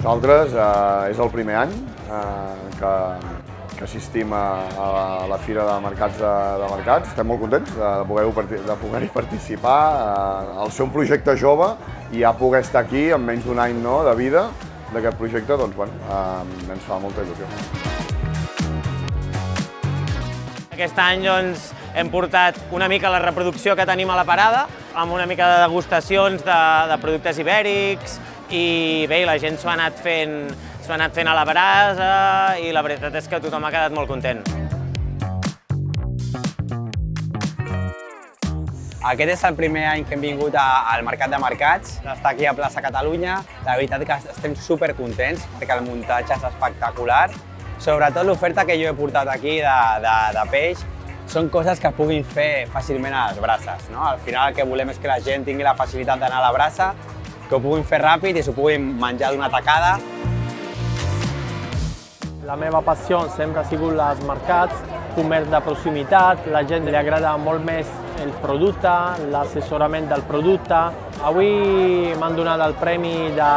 Nosaltres és el primer any que assistim a la Fira de Mercats de Mercats. Estem molt contents de poder-hi participar, al ser un projecte jove i ja poder estar aquí en menys d'un any de vida d'aquest projecte, doncs ens fa molta il·lusió. Aquest any hem portat una mica la reproducció que tenim a la parada, amb una mica de degustacions de productes ibèrics i bé, la gent s'ho ha anat fent a la brasa i la veritat és que tothom ha quedat molt content. Aquest és el primer any que hem vingut al Mercat de Mercats, està aquí a Plaça Catalunya. La veritat és que estem supercontents perquè el muntatge és espectacular. Sobretot l'oferta que jo he portat aquí de peix són coses que puguin fer fàcilment a les brases. Al final el que volem és que la gent tingui la facilitat d'anar a la brasa, que ho puguin fer ràpid i s'ho puguin menjar d'una tacada. La meva passió sempre ha sigut els mercats, comerç de proximitat, la gent li agrada molt més el producte, l'assessorament del producte. Avui m'han donat el premi de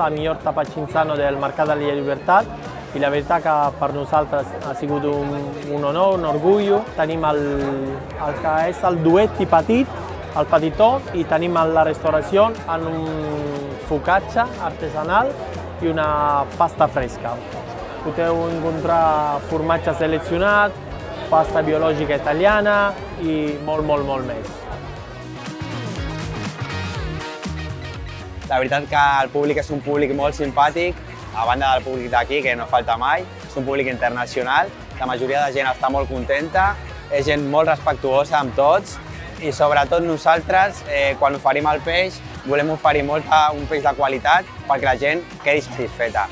la millor tapa Cinzano del Mercat de la Llibertat i la veritat que per nosaltres ha sigut un honor, un orgull. Tenim el que és el duet petit, el petitó, i tenim la restauració en un focaccia artesanal i una pasta fresca. Podeu encontrar formatge seleccionat, pasta biològica italiana i molt més. La veritat que el públic és un públic molt simpàtic, a banda del públic d'aquí, que no falta mai, és un públic internacional, la majoria de gent està molt contenta, és gent molt respectuosa amb tots i sobretot nosaltres, quan oferim el peix, volem oferir un peix de qualitat perquè la gent quedi satisfeta.